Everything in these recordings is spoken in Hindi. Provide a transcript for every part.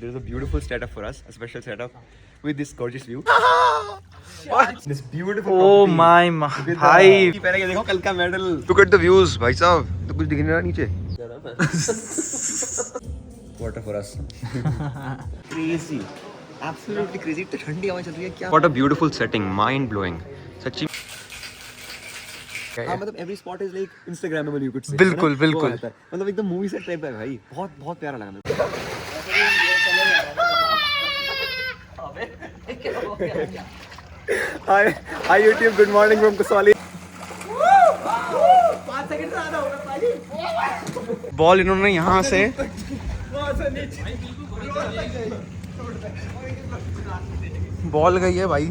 There is a beautiful setup for us, a special setup with this gorgeous view. This beautiful Oh property. my Look at भाई the- पहले ये देखो कल का medal. Look at the views, भाई साहब. तो कुछ दिख नहीं रहा नीचे. Water for us. Crazy. Absolutely crazy. इतनी ठंडी हवा चल रही है क्या? What a beautiful setting, mind blowing. सच्ची. हाँ मतलब every spot is like Instagrammable you could say. बिल्कुल, बिल्कुल. मतलब एकदम मूवी सेट टाइप है भाई. बहुत बहुत प्यारा लगा मेरे को. Hi YouTube, good morning from Kusali. Ball इन्होंने यहाँ से बॉल गई है भाई,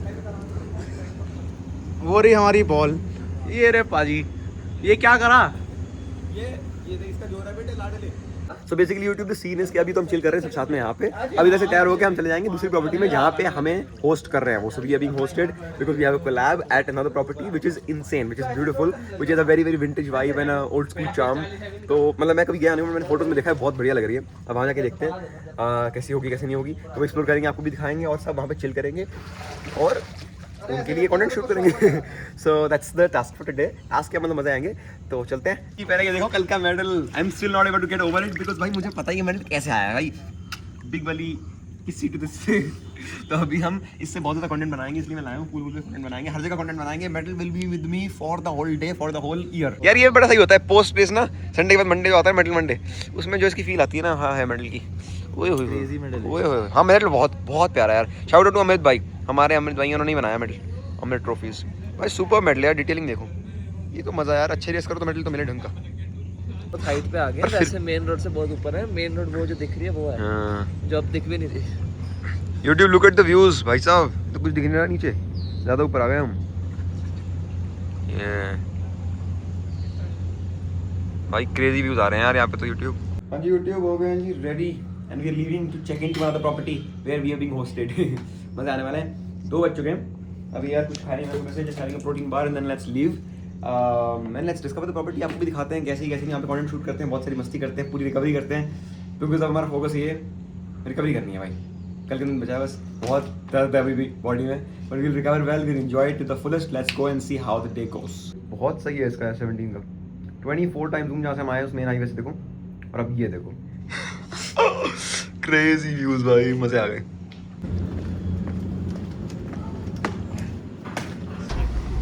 वो रही हमारी बॉल. ये रे पाजी, ये क्या करा? So basically YouTube the scene is कि अभी तो हम चिल कर रहे हैं सब साथ में यहाँ पे. अभी इधर से तैयार होकर हम चले जाएंगे दूसरी प्रॉपर्टी में जहाँ पे हमें होस्ट कर रहे हैं वो. So we are being hosted because we have a collab at another property which is insane, which is beautiful, which is a very very vintage vibe and a old school charm. तो मतलब मैं कभी गया नहीं हूँ, मैंने फोटोज में देखा है, बहुत बढ़िया लग रही है. अब वहाँ जाके देखते हैं कैसी होगी कैसी नहीं होगी. तो एक्सप्लोर करेंगे, आपको भी दिखाएंगे और सब वहाँ पे चिल करेंगे और उनके लिए कंटेंट शूट करेंगे. So that's the task for today. आज के मतलब मजा आएंगे. तो चलते हैं. कि पहले ये देखो कल का medal. I am still not able to get over it because भाई मुझे पता ही है मेडल कैसे आया भाई. बिग वाली किसी टू दिस. तो अभी हम इससे बहुत ज़्यादा कंटेंट बनाएंगे, इसलिए मैं लाया हूँ. पूल पे कंटेंट बनाएंगे, हर जगह कंटेंट बनाएंगे. Medal will be with me for the whole day, for the whole year. यार ये बड़ा सही होता है पोस्ट डेज ना. संडे के बाद मंडे जो आता है मेडल मंडे, उसमें जो इसकी फील आती है ना, हाँ है मेडल की. ओए Crazy medal है. ओए हाँ मेडल बहुत बहुत प्यारा यार. शाउट आउट टू अमित भाई. हमारे अमित भाई उन्होंने ही बनाया मेडल, अमित ट्रॉफीज. भाई सुपर मेडल यार. डिटेलिंग देखो, ये तो मजा यार. अच्छे रेस करो तो मेडल तो मिले ढंग का. बहुत हाइट पे आ गए, वैसे मेन रोड से बहुत ऊपर है. मेन रोड वो जो दिख रही है वो है, हाँ. जो अब दिख भी नहीं रही. YouTube look at the views, भाई साहब. तो कुछ दिख नहीं रहा नीचे. ज़्यादा ऊपर आ गए हम. भाई क्रेजी व्यूज आ रहे हैं यार यहाँ पे तो. YouTube. हाँ जी YouTube हो गए हैं जी ready and we are leaving to check in to another property where we are being hosted. मजा आने वाला है. 2 बज चुके हैं अभी यार. कुछ खाने में मैसेज जैसे खाएंगे protein bar and then let's leave and let's discover the property. आपको भी दिखाते हैं कैसे कैसे यहाँ पे कंटेंट शूट करते हैं, बहुत सारी मस्ती करते हैं, पूरी रिकवरी करते हैं. क्योंकि अब हमारा फोकस ये रिकवरी करनी है भाई. कल के दिन बचा है बस. बहुत दर्द है अभी भी बॉडी में, but will recover well, will enjoy it to the fullest. Let's go and see how the day goes. बहुत सही है इसका 17 का. 24 टाइम जूम जहाँ से हम आए उस मेन हाईवे से देखो, और अब ये देखो. क्रेजी व्यूज भाई, मजे आ गए.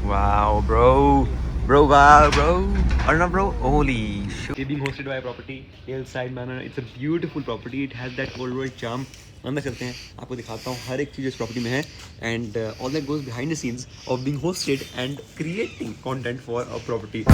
Wow, bro, wow, bro. Or not, bro. Holy shit. We're being hosted by a property, Hillside Manor. It's a beautiful property. It has that old world charm. अंदर चलते हैं, आपको दिखाता हूँ हर एक चीज़ इस प्रॉपर्टी में है. And all that goes behind the scenes of being hosted and creating content for a property.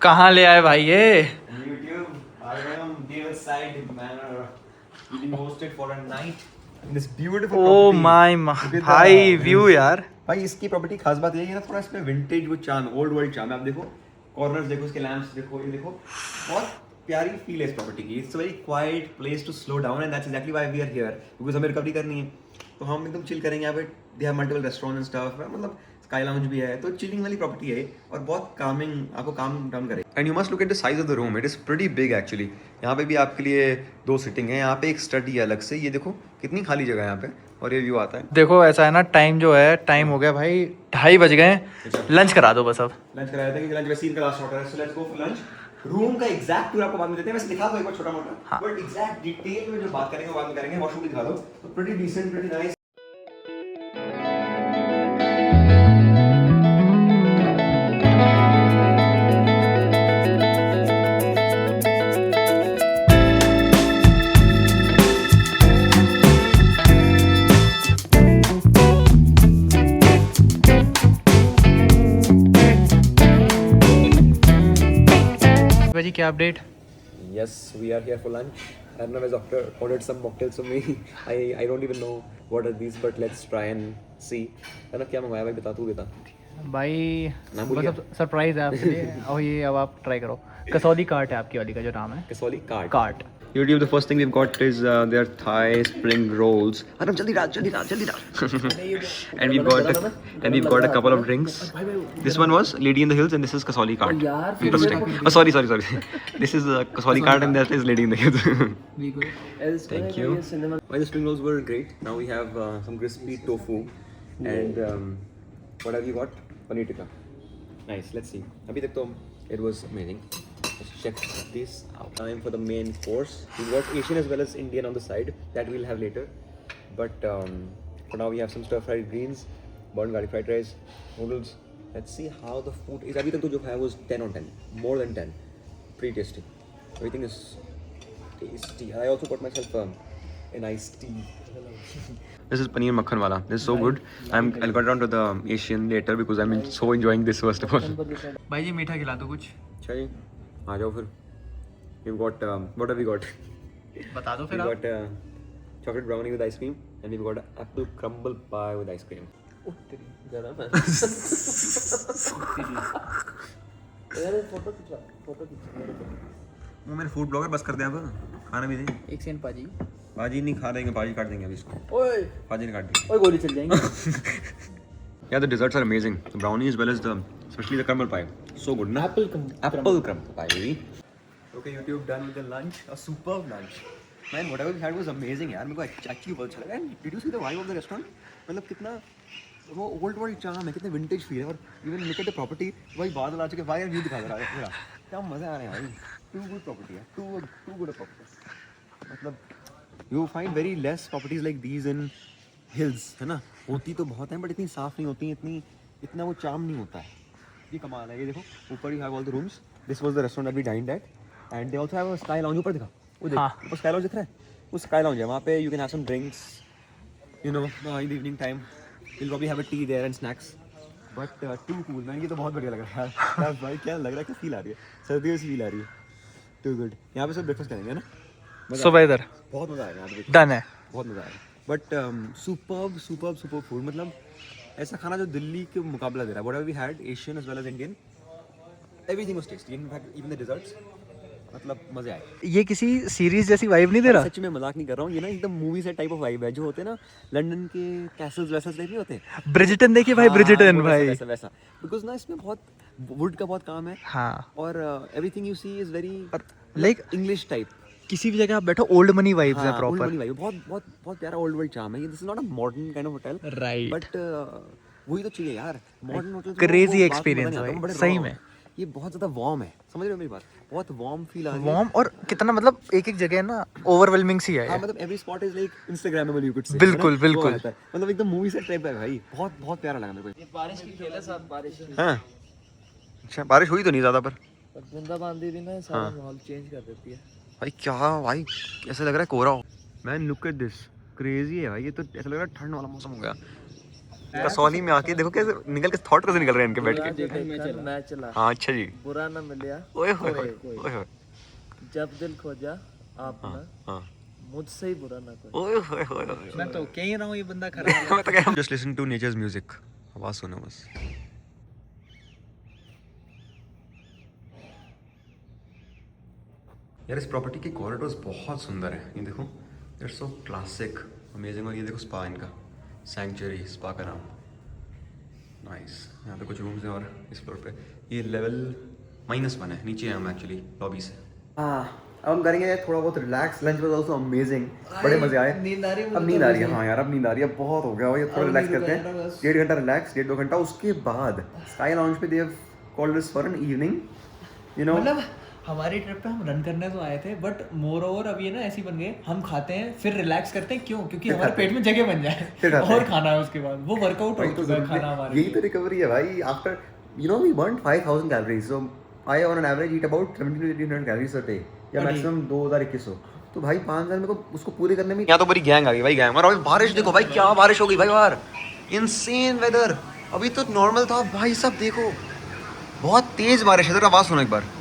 कहाँ ले आए भाई ये? YouTube, I am Hillside Manor. We've been hosted for a night in this beautiful oh property. My Look at भाई the व्यू views. यार. भाई इसकी प्रॉपर्टी खास बात ये है ना, थोड़ा इसमें विंटेज वो चार्म, ओल्ड वर्ल्ड चार्म है. आप देखो कॉर्नर्स देखो, इसके लैंप्स देखो, ये देखो, बहुत प्यारी फील है इस प्रॉपर्टी की. It's a very quiet place to slow down and that's exactly why we are here. Because हमें रिकवरी करनी है तो हम एकदम चिल करेंगे यहाँ पे. They have multiple restaurant and stuff, मतलब स्काई लाउंज भी है. तो चिलिंग वाली प्रॉपर्टी है और बहुत कामिंग, आपको काम डाउन करे. And you must look at the size of the room. It is pretty big actually. यहाँ पे भी आपके लिए 2 सीटिंग है. यहाँ पे एक स्टडी है अलग से. ये देखो कितनी खाली जगह है यहाँ पे, और ये व्यू आता है. देखो ऐसा है ना, टाइम जो है, टाइम हो गया भाई 2:30 बज गए. लंच करा दो बस अब. लंच कराया था कि लंच वैसे इनका लास्ट ऑर्डर है. So let's go for lunch. Room का एग्जैक्ट टूर आपको बाद में देते हैं. वैसे दिखा दो एक बार छोटा मोटा, बट एग्जैक्ट डिटेल में जो बात करेंगे वो बाद में करेंगे. वॉशरूम भी दिखा दो. तो प्रीटी डिसेंट, प्रीटी नाइस. भाई क्या update? Yes, we are here for lunch. Arnav has ordered some mocktails for me. I don't even know what are these, but let's try and see. Arnav क्या मंगवाया भाई, बता, तू बता. भाई नाम भूल बस सरप्राइज है आपके लिए और ये अब आप ट्राई करो. कसौली कार्ट है आपकी वाली का जो नाम है. Kasoli cart. Cart. YouTube, the first thing we've got is their Thai spring rolls. Arnav, jaldi raat. And we've got a couple of drinks. This one was Lady in the Hills, and this is Kasoli cart. Interesting. Oh, sorry. This is Kasoli cart, and that is Lady in the Hills. Thank you. Well, the spring rolls were great. Now we have some crispy tofu, and what have you got? Paneer tikka. Nice. Let's see. Abhi tak to it was amazing. Let's check this out. Time for the main course. We got Asian as well as Indian on the side. That we'll have later. But for now we have some stir-fried greens, burnt garlic fried rice, noodles. Let's see how the food is. Abhi tak to jo khaya was 10 on 10. More than 10. Pretty tasty. Everything is tasty. I also got myself an iced tea. This is paneer makhan wala. This is so good. I'll get down to the Asian later because I'm so enjoying this first of all. भाई जी मीठा खिला दो कुछ. अच्छा जी, आ जाओ फिर. We've got what have we got? बता दो फिर We आप. got chocolate brownie with ice cream, and we've got apple crumble pie with ice cream. गरम है यार. फोटो खिंचा. वो मेरे फूड ब्लॉगर बस कर दे अब, खाना भी दे. एक सेकंड पाजी. भाजी नहीं खा देंगे, भाजी काट देंगे अभी इसको. ओए भाजी ने काट दी. ओए गोली चल जाएंगे. Yeah, the desserts are amazing. The brownie as well as especially the crumble pie. So good, na? Apple crumble pie, baby. Okay, YouTube, done with the lunch. A superb lunch. Man, whatever we had was amazing, यार. मेरे को actually बहुत अच्छा लगा. And did you see the vibe of the restaurant? मतलब कितना वो old world charm है, कितना vintage feel है. और even look at the property. वही बादल आ चुके, वायर व्यू दिखा रहा है पूरा. क्या मजा आ रहा है भाई. Too good property है. Too good a property. मतलब you find very less properties like these in hills, है ना. होती तो बहुत है बट इतनी साफ नहीं होती, इतना वो चार्म नहीं होता है. ये कमाल है. ये देखो ऊपर you have all the rooms. This was the restaurant that we dined at, and they also have a sky lounge. ऊपर दिखा, वो देख, ऊपर स्काई लाउंज दिख रहा है. वो स्काई लाउंज है, वहाँ पे you can have some drinks, you know, in the evening time. You will probably have a tea there and snacks. But too cool man. ये तो बहुत बढ़िया लग रहा है यार. भाई क्या लग रहा है, क्या फील आ रही है, सर्दियों से फील आ रही है. Too good. यहाँ पे सब ब्रेकफास्ट करेंगे ना. सुबह इधर बहुत मजा आएगा यहाँ पे. डन है. बहुत मजा आएगा. But superb food. मतलब ऐसा खाना जो दिल्ली के मुकाबला दे रहा है. Whatever we had, Asian as well as Indian, everything was tasty. In fact even the desserts, मतलब मजे आए. ये किसी सीरीज जैसी वाइब नहीं दे रहा. सच में मजाक नहीं कर रहा हूँ. ये ना एकदम मूवी से टाइप ऑफ वाइब है जो होते हैं ना लंदन के कैसल्स वैसल्स टाइप नहीं होते. ब्रिजिटन देखिए भाई, ब्रिजिटन भाई. वैसा बिकॉज ना इसमें बहुत वुड का बहुत काम है. हाँ. और everything you see is very like English type. किसी भी जगह आप बैठो, ओल्ड मनी वाइब्स है ओल्ड प्रॉपर. Money vibe. बहुत प्यारा ओल्ड वर्ल्ड चार्म है. This is not a modern kind of hotel, right. But वही तो चाहिए यार. मॉडर्न होटल क्रेजी एक्सपीरियंस भाई, सही में. ये बहुत ज्यादा वार्म है. समझ रहे हो मेरी बात. बहुत वार्म फील आ रही है. वार्म. और कितना मतलब एक जगह ना ओवरवेलमिंग सी है. हाँ, मतलब every spot is like Instagrammable you could say. बिल्कुल. मतलब एकदम मूवी से टाइप है भाई. बहुत प्यारा लगा मेरे को. ये बारिश की खेल है साहब, बारिश की. हाँ, अच्छा बारिश हुई तो नहीं ज्यादा, पर बूंदाबांदी भी ना सारा माहौल चेंज कर देती है. भाई क्या भाई, ऐसा लग रहा है कोहरा हो. Man look at this, crazy है भाई. ये तो ऐसा लग रहा है ठंड वाला मौसम हो गया. कसौली में आके देखो कैसे निकल के थॉट कैसे निकल रहे हैं इनके बैठ के. मैं चला. हाँ अच्छा जी. बुरा ना मिलिया ओए होए. जब दिल खोजा आपने, हाँ. मुझसे ही बुरा ना कोई. ओए होए. मैं तो कह ही रहा हूँ ये बंदा खराब. मैं तो कह रहा हूँ just listen to nature's music. आवाज सुनो बस. यार इस प्रॉपर्टी के कॉरिडोर्स बहुत सुंदर है. ये देखो, इट्स सो क्लासिक, अमेजिंग. और ये देखो स्पा इनका, सैंक्चुरी स्पा का नाम. नाइस. यहाँ पे कुछ रूम्स हैं और इस फ्लोर पे ये लेवल -1 है. नीचे हैं हम एक्चुअली लॉबी से. हाँ, अब हम करेंगे थोड़ा बहुत relax. Lunch was also amazing, बड़े मजे आए. नींद आ रही है. अब नींद आ रही है. हाँ यार अब नींद आ रही है. बहुत हो गया भाई. थोड़ा रिलैक्स करते हैं. 1.5 घंटा रिलैक्स, 1.5-2 घंटा. उसके बाद स्काई लाउंज पे they have called this for an evening, you know. मतलब हमारी ट्रिप पे हम रन करने तो आए थे, बट मोर ओवर अब ये ना ऐसे बन गए, हम खाते हैं फिर रिलैक्स करते हैं. क्यों? क्योंकि हमारे पेट में जगह बन जाए और खाना है उसके बाद. वो वर्कआउट हो चुका है खाना हमारे. यही तो रिकवरी है भाई. After you know we burn 5000 calories. So I on an average eat about 1700-1800 calories a day, या मैक्सिमम 2100. तो भाई 5000 में को उसको पूरे करने में यहाँ तो बड़ी गैंग आ गई भाई. गैंग. और अभी बारिश देखो भाई, क्या बारिश हो गई भाई बाहर. Insane weather. अभी तो नॉर्मल था भाई. सब देखो बहुत तेज बारिश है. आवाज सुनो एक बार.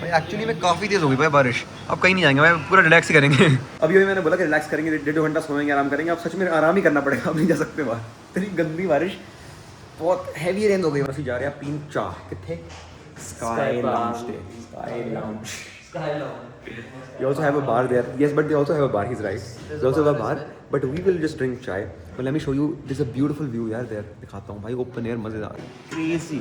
भाई एक्चुअली में काफ़ी तेज़ हो गई भाई बारिश, अब कहीं नहीं जाएंगे भाई, पूरा रिलैक्स ही करेंगे। अभी मैंने बोला कि रिलैक्स करेंगे, 1.5 घंटा सोएंगे, आराम करेंगे। अब सच में आराम ही करना पड़ेगा, अब नहीं जा सकते बाहर, इतनी गंदी बारिश, बहुत हैवी रेन हो गई। बस जा रहे हैं पीन चाह, कितने sky lounge day, sky lounge. You also have a bar there. Yes, but they also have a bar. He's right. They also have a bar, but we will just drink chai. But let me show you. There's a beautiful view यार there. दिखाता हूँ भाई, open air मजेदार. Crazy.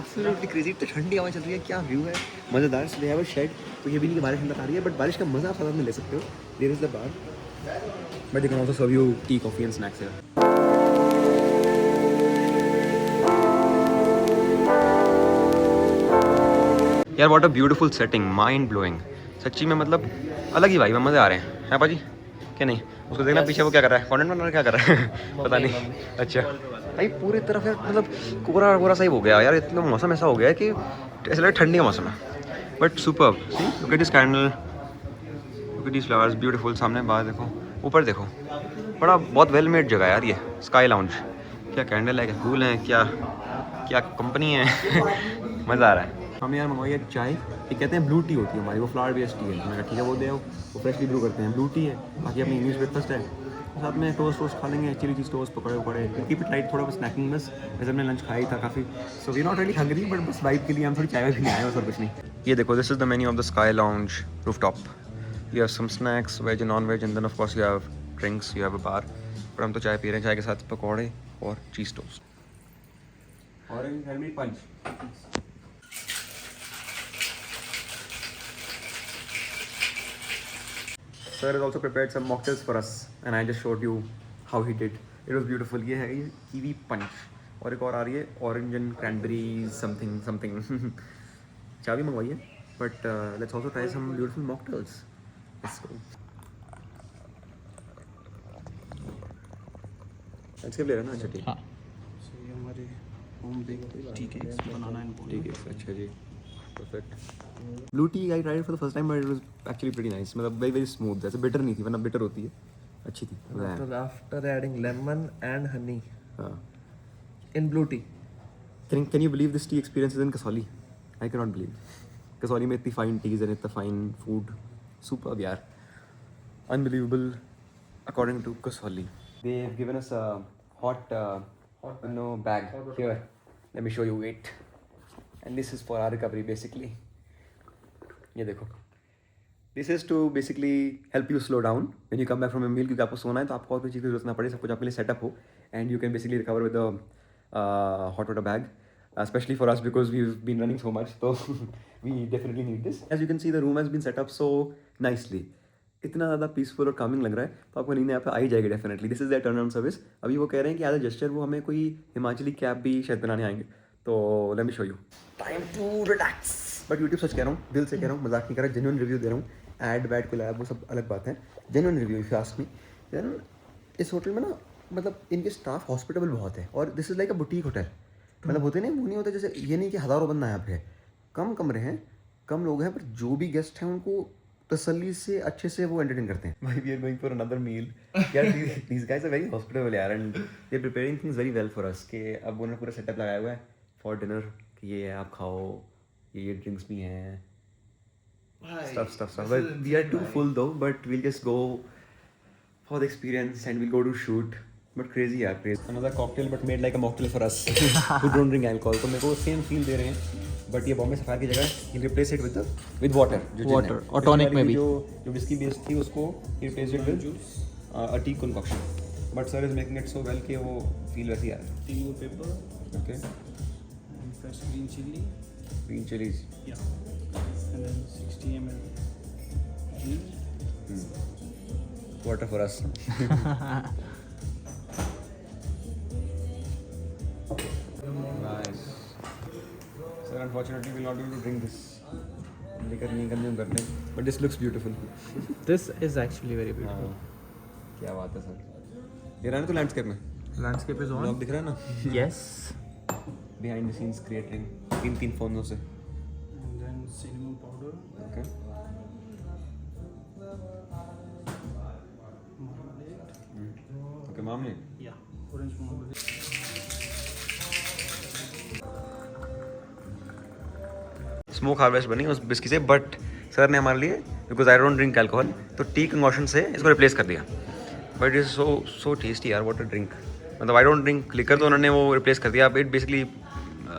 Absolutely crazy. तो ठंडी हवा चल रही है, क्या व्यू है, मजेदार. So they have a shed. तो ये भी नहीं कि बारिश अंदर आ रही है, but बारिश का मजा आप साथ में ले सकते हो. There is the bar. But they can also serve you tea, coffee and snacks here. यार what a beautiful setting, mind blowing सच्ची में, मतलब अलग ही वाइब है, मज़े आ रहे हैं पाजी क्या नहीं। उसको देखना पीछे वो क्या कर रहा है, कंटेंट बना रहा है, क्या कर रहा है पता नहीं। अच्छा भाई पूरी तरफ यार मतलब कोरा कोरा सा ही हो गया यार, इतना मौसम ऐसा हो गया है कि ऐसा लगे ठंडी का मौसम है, but superb. See look at this candle, look at this flowers, beautiful. सामने बाहर देखो, ऊपर देखो, बड़ा बहुत वेल मेड जगह है यार ये स्काई लाउंज। क्या कैंडल है, क्या फूल है, क्या क्या कंपनी है मज़ा आ रहा है। हमने यार मंगवाई है चाय, ये कहते हैं ब्लू टी होती है हमारी, वो फ्लावर बेस्ड टी है। मैंने कहा ठीक है वो दे आओ, वो फ्रेशली ब्रू करते हैं, ब्लू टी है। बाकी अपनी इंग्लिश ब्रेकफास्ट है, साथ में टोस्ट खा लेंगे, चिली चीज़ टोस्ट, पकौड़े वकौड़े, कीप इट लाइट, थोड़ा बस स्नैकिंग बस। वैसे हमने लंच खाया ही था काफ़ी, so we not really hungry, but बस वाइब के लिए हम थोड़ी चाय पीने आए और कुछ नहीं। ये देखो, this is the menu of the sky lounge rooftop. You have some snacks, veg and non veg, and then of course you have drinks, you have a bar. पर हम तो चाय पी रहे हैं, चाय के साथ पकौड़े और cheese toast. Orange handmade punch. Sir has also prepared some mocktails for us, and I just showed you how he did. It was beautiful. ये है कीवी पंच, और एक और आ रही है orange and cranberry something something. चाय भी मंगवाई है, but let's also try some beautiful mocktails. Let's go. Landscape ले रहे हैं ना? अच्छा ठीक है। ये हमारे home bake tea cakes, banana and ठीक है, अच्छा जी, perfect. Blue tea I tried it for the first time, but it was actually pretty nice. मतलब very very smooth, जैसे bitter नहीं थी, वरना bitter होती है, अच्छी थी। After adding lemon and honey हाँ। in blue tea. Can you believe this tea experience is in Kasauli? I cannot believe. Kasauli में इतनी fine teas and इतना fine food, superb यार, unbelievable. According to Kasauli, they have given us a hot bag here. Let me show you it. And this is for our recovery basically. ये देखो, this is to basically help you slow down when you come back from a meal, क्योंकि आपको सोना है तो आपको और कोई चीज़ की जरूरत ना पड़े, सब कुछ आपके लिए सेटअप हो, and you can basically recover with a hot water bag, especially for us because we've been running so much, so we definitely need this. As you can see, the room has been set up so nicely. इतना ज़्यादा पीसफुल और कामिंग लग रहा है, तो आपको नींद यहाँ पे आ ही जाएगी definitely. This is the turn around service. अभी वो कह रहे हैं कि एज अ जेस्चर वो हमें कोई हिमाचली कैब भी शायद बनाने आएंगे, तो let me show you. Time to relax. But YouTube सच कह रहा हूँ, दिल से कह रहा हूँ, मजाक नहीं कर रहा, जेन्युइन रिव्यू दे रहा हूँ। ऐड बैड को लाया वो सब अलग बात है, genuine review if you ask me. Then इस होटल में ना, मतलब इनके स्टाफ हॉस्पिटेबल बहुत है, और this is like a boutique hotel. मतलब होते नहीं, वो नहीं होता जैसे, ये नहीं कि हज़ारों बंदा यहाँ पे है, कम कमरे हैं, कम लोग हैं, पर जो भी गेस्ट हैं उनको तसल्ली से अच्छे से वो एंटरटेन करते हैं। भाई we are going for another meal यार, these guys are very hospitable यार, and they are preparing things very well for us, कि अब उन्होंने पूरा सेटअप लगाया हुआ है फॉर डिनर, कि ये है आप खाओ, ये ड्रिंक्स भी हैं, stuff. But we are too full though, but we'll just go for the experience and we'll go to shoot. But crazy यार, crazy. Another cocktail but made like a mocktail for us who don't drink alcohol. तो मेरे को सेम फील दे रहे हैं, बट ये बॉम्बे सफार की जगह ही replace it with water, water और टॉनिक में भी जो विस्की बेस्ड थी उसको ही replace it with a tea concoction. But sir is making it so well कि वो फील वैसी आ रहा है। tea pepper okay, and fresh green chili, green chillies, yeah, and then 60 ml ghee. Water for us. Sir, unfortunately, we'll not be able to drink this. लेकर नहीं कंज्यूम करते, but this looks beautiful. This is actually very beautiful. क्या बात है सर। ये रहा ना तो लैंडस्केप में लैंडस्केप इज ब्लॉग ऑन। दिख रहा है ना, yes, behind the scenes creating तीन फोनों से। And then cinnamon powder, okay, marmalade, okay मामले yeah, orange marmalade. Smoke harvest बनी उस बिस्की से, बट सर ने हमारे लिए, because I don't drink alcohol, तो टी कंगोशन से इसको रिप्लेस कर दिया। बट इज सो टेस्टी यार, व्हाट अ ड्रिंक। मतलब आई डोंट ड्रिंक लिकर, तो उन्होंने वो रिप्लेस कर दिया। It basically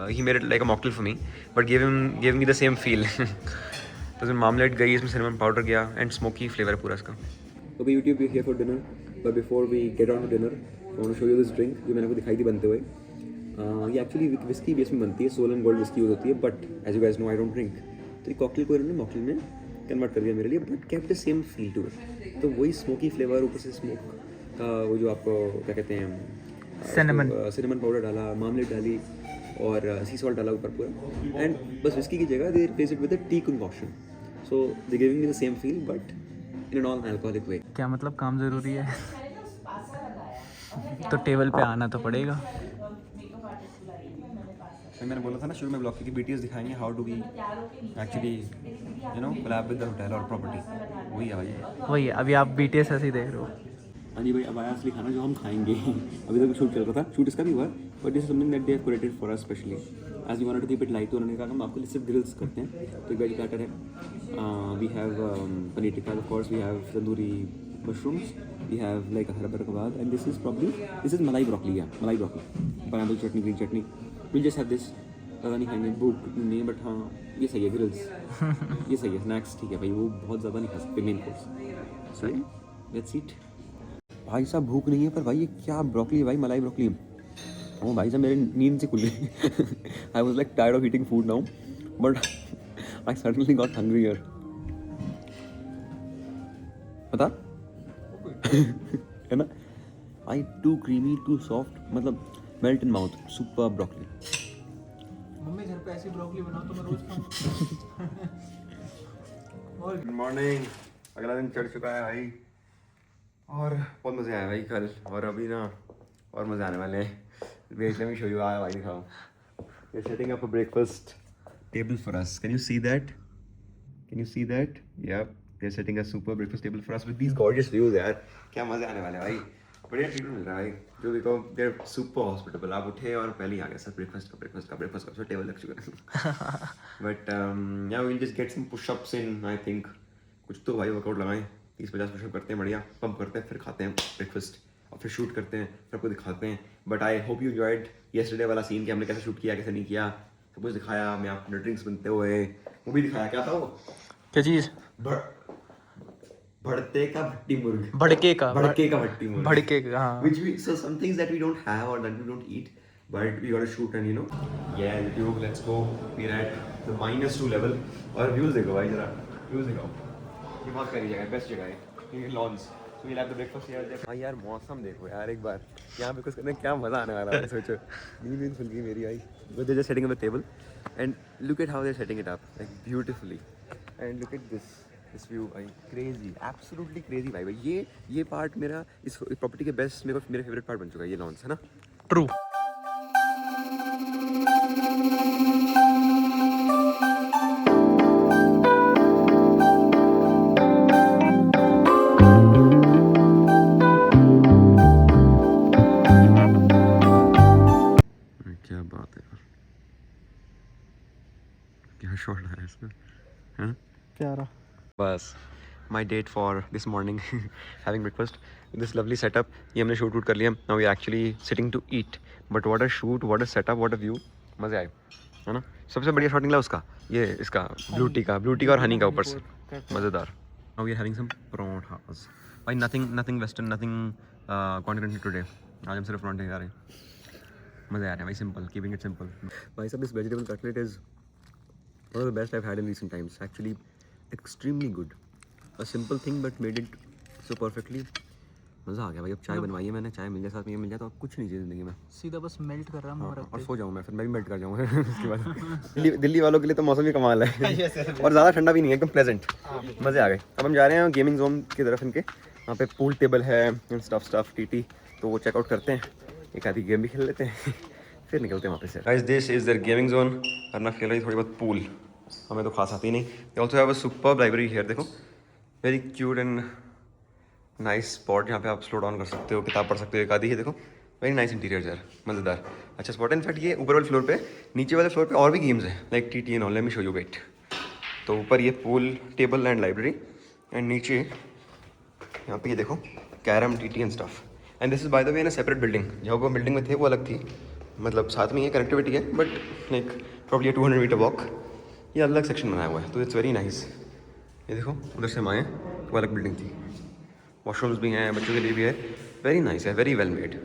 he made it like a mocktail for me, but give me the same feel. तो इसमें मामलेट गई, इसमें सिनेमन पाउडर गया एंड स्मोकी फ्लेवर है पूरा इसका। तो YouTube is here for dinner, but before we get on to dinner, I want to show you this drink जो मैंने आपको दिखाई थी बनते हुए। ये एक्चुअली विस्की बेस में बनती है, soul and gold whisky use होती है, but as you guys know I don't drink. तो ये कॉकटेल को इन्होंने मॉकटेल में कन्वर्ट कर दिया मेरे लिए, but kept the same feel to it. तो वही स्मोकी फ्लेवर, ऊपर से स्मोक का वो जो आपको क्या कहते हैं, सिनेमन पाउडर डाला, मामलेट डाली और सी सॉल्ट डाला ऊपर पूरा, एंड बस विस्की की जगह they replace it with a tea concoction. So they giving me the same feel but in a non alcoholic way. क्या मतलब काम ज़रूरी है? तो टेबल पे आना तो पड़ेगा। मैंने बोला था ना शुरू में ब्लॉग की BTS दिखाएंगे, how do we actually you know collab with the hotel और प्रॉपर्टी। वही है भाई, वही है। अभी आप BTS ऐसे ही देख रहे हो। हाँ जी भाई, अब आया असली खाना जो हम खाएंगे। अभी तक शूट चल रहा था, शूट इसका भी हुआ, but this is something that they have created for us specially as we wanted to keep it light. तो उन्होंने कहा हम आपको सिर्फ ग्रिल्स करते हैं। तो एक वेज प्लेटर है, we have paneer tikka, of course we have tandoori mushrooms, we have like hara kebab, and this is malai broccoli, या malai broccoli, pineapple chutney, green chutney. Will just have this. ज़्यादा नहीं खाएंगे, भूख नहीं, बट हाँ ये सही है, ग्रिल्स ये सही है। स्नैक्स ठीक है भाई, वो बहुत ज़्यादा नहीं खा सकते मेन कोर्स। सही, लेट्स ईट। भाई साहब भूख नहीं है, पर भाई ये क्या ब्रोकली है भाई, मलाई ब्रोकली। ओ भाई साहब मेरी नींद से खुल गई। I was like tired of eating food now, but I suddenly got hungry here. पता है ना भाई, टू क्रीमी, टू सॉफ्ट, मतलब melt in mouth, super broccoli. Mummy घर पे ऐसी ब्रोकली बनाओ तो मैं रोज खाऊं। Good morning. अगला दिन चढ़ चुका है भाई, और बहुत मज़े आए भाई कल, और अभी ना और मज़े आने वाले हैं। Wait let me show you. आया भाई दिखाओ, we are setting up a breakfast table for us. Can you see that? Can you see that? Yup, they are setting a super breakfast table for us with these gorgeous views. यार क्या मज़े आने वाले हैं भाई, बढ़िया ट्रीटमेंट मिल रहा है भाई। जो भी कहो, दे आर सुपर हॉस्पिटेबल। आप उठे और पहले ही आ गए सर, ब्रेकफास्ट का टेबल लग चुका है। But yeah will just get some pushups in, I think कुछ तो भाई वर्कआउट लगाएं, 30-50 पुशअप करते हैं, बढ़िया पंप करते हैं, फिर खाते हैं ब्रेकफास्ट, और फिर शूट करते हैं, फिर आपको दिखाते हैं। But I hope you enjoyed yesterday वाला सीन कि हमने कैसे शूट किया, कैसे नहीं किया, सब कुछ दिखाया। मैं आपने ड्रिंक्स बनते हुए वो भी दिखाया। क्या था वो, क्या चीज़? भड़के का भट्टी मुर्ग, भड़के का भट्टी मुर्ग, भड़के का, हाँ। which we, so some things that we don't have or that we don't eat, but we gotta shoot and you know, yeah, YouTube, let's go. We're at the -2 level, और व्यूज देखो भाई जरा, व्यूज दिखाओ। ये बहुत प्यारी जगह है, बेस्ट जगह है ये loans. So we'll have the breakfast here. हाँ यार मौसम देखो यार एक बार, यहाँ पे कुछ करने क्या मजा आने वाला है। सोचो नींद खुल गई मेरी भाई। But they're just setting up the table and look at how they're setting it up, like beautifully, and look at this view भाई, क्रेजी, एब्सोल्युटली क्रेजी भाई। ये पार्ट मेरा इस प्रॉपर्टी के बेस्ट, मेरे फेवरेट पार्ट बन चुका है ये लॉन्स, है ना। ट्रू। क्या बात है, क्या शॉट आया इसमें, है ना प्यारा। बस my date for this morning, having breakfast, this lovely setup. ये हमने शूट कर लिया, now we actually sitting to eat, but what a shoot, what a setup, what a view, मज़े आए, है ना। सबसे बढ़िया शॉट निकला उसका, ये इसका ब्लू टी का और हनी का ऊपर से, मज़ेदार। Now we are having some parathas भाई, nothing western, nothing continental today. आज हम सिर्फ परोठे खा रहे हैं, मज़े आ रहे हैं भाई, सिंपल, कीपिंग इट सिंपल। भाई साहब, this vegetable cutlet is one of the best I've had in recent times. Actually, extremely good. A simple thing but made it so perfectly. मज़ा आ गया भाई। अब चाय बनवाई है मैंने, चाय मिल जाए साथ में, ये मिल जाए तो कुछ नहीं चाहिए ज़िंदगी में। सीधा बस मेल्ट कर रहा हूँ और सो जाऊँ मैं, फिर मैं भी मेल्ट कर जाऊँगा उसके बाद। दिल्ली वालों के लिए तो मौसम ही कमाल है। और ज़्यादा ठंडा भी नहीं है, एकदम प्लेजेंट, मज़े आ गए। अब हम जा रहे हैं गेमिंग जोन की तरफ इनके, वहाँ पे पूल टेबल है, स्टफ टीटी, तो वो चेकआउट करते हैं, एक आधी गेम भी खेल लेते हैं, फिर निकलते हैं वहाँ पे से। Guys, this is their gaming zone. करना खेल रही थोड़ी बहुत पूल, हमें तो खास आती नहीं। They also have a super library here, देखो, very cute and nice spot, जहाँ पे आप स्लो डाउन कर सकते हो, किताब पढ़ सकते हो, एक आधी है देखो, वेरी नाइस इंटीरियर यार, मज़ेदार, अच्छा स्पॉट है। इनफैक्ट ये ऊपर वाले फ्लोर पे, नीचे वाले फ्लोर पे और भी गेम्स हैं, like TT and all. Let me show you, wait. तो ऊपर ये pool table and library, and नीचे यहाँ पे ये देखो carrom TT and stuff. And this is by the way in a separate building. जहाँ वो बिल्डिंग में थे वो अलग थी, मतलब साथ में ये कनेक्टिविटी है, but like probably 200 meter walk. ये अलग सेक्शन बनाया हुआ है, तो इट्स वेरी नाइस। ये देखो उधर से हम आए, वो अलग बिल्डिंग थी, वॉशरूम्स भी हैं, बच्चों के लिए भी है। वेरी नाइस है, very well made.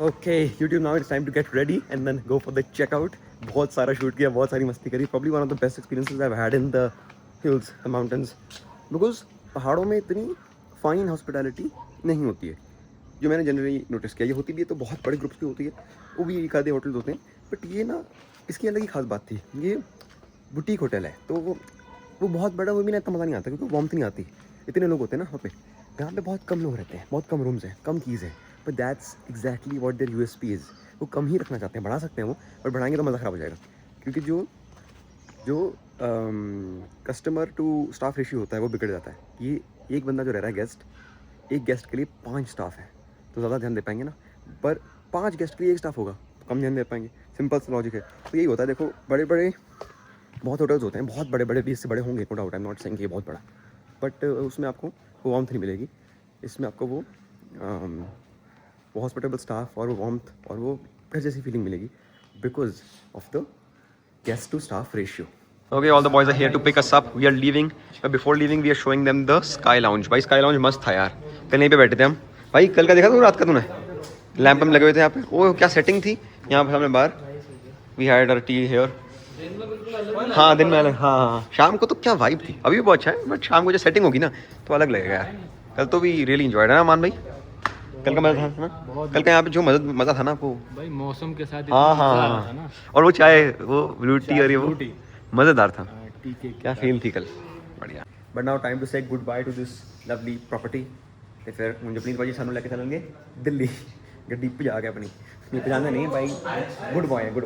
Okay, YouTube, now it's time to get ready and then go for the checkout. बहुत सारा शूट किया, बहुत सारी मस्ती करी. Probably one of the best experiences I've had in the hills, the mountains. Because पहाड़ों में इतनी फाइन हॉस्पिटैलिटी नहीं होती है, जो मैंने जनरली नोटिस किया. ये होती भी है तो बहुत बड़े ग्रुप्स की होती है, वो भी एक आधे होटल्स होते हैं. बट ये ना, इसकी अलग ही खास बात थी. ये बुटीक होटल है, तो वो बहुत बड़ा, वो भी ना इतना मज़ा नहीं आता क्योंकि वार्मथ नहीं आती. इतने लोग होते हैं ना वहाँ पे. यहाँ पे बहुत कम लोग रहते हैं, बहुत कम रूम्स हैं, कम कीज़ है. But that's exactly what their USP is. वो कम ही रखना चाहते हैं, बढ़ा सकते हैं वो, पर बढ़ाएंगे तो मज़ा ख़राब हो जाएगा. क्योंकि जो कस्टमर टू स्टाफ रेशियो होता है वो बिगड़ जाता है. ये एक बंदा जो रह रहा है गेस्ट, एक गेस्ट के लिए 5 स्टाफ है, तो ज़्यादा ध्यान दे पाएंगे ना. पर 5 गेस्ट के लिए 1 स्टाफ होगा, तो कम ध्यान दे पाएंगे. सिंपल सा लॉजिक है. तो यही होता है. देखो बड़े बड़े बहुत होटल्स होते हैं, बहुत बड़े बड़े भी, इससे बड़े होंगे, no doubt. I am not saying कि ये बहुत बड़ा, बट उसमें आपको वो वार्मथ नहीं मिलेगी. इसमें आपको वो हॉस्पिटेबल स्टाफ और वो वार्मथ और वो घर जैसी फीलिंग मिलेगी, because of the guest to staff ratio. Okay, all the boys are here to pick us up. We are leaving. But before leaving, we are showing them the Sky Lounge. भाई Sky Lounge मस्त था यार. कल यहीं पे बैठे थे हम. भाई कल का देखा तू रात का तूने? लैंप हम लगे हुए थे यहाँ पे. ओह क्या सेटिंग थी यहाँ पे. हमने बाहर we had our tea here. हाँ दिन में अलग. हाँ शाम को तो क्या वाइब थी. अभी भी बहुत अच्छा है, बट शाम को जो सेटिंग होगी ना तो अलग लगेगा यार. कल तो भी रियली इंजॉयड है ना मान भाई. कल का मज़ा था ना. कल का यहाँ पे जो मज़ा था ना वो भाई मौसम के साथ हाँ. और वो चाय, वो ब्लू टी और ये वो मज़ेदार था. क्या फील थी कल. बढ़िया. बट नाउ टाइम टू से good by two this lovely property. ਤੇ ਫਿਰ ਹੁਣ ਜਪਨੀਤ ਭਾਜੀ ਸਾਨੂੰ ਲੈ ਕੇ ਚੱਲਣਗੇ ਦਿੱਲੀ. ਗੱਡੀ ਭਜਾ ਕੇ ਆਪਣੀ. ਨਹੀਂ ਭਜਾਉਂਦੇ ਨਹੀਂ ਭਾਈ, ਗੁੱਡ ਬॉय ਹੈ, ਗੁੱਡ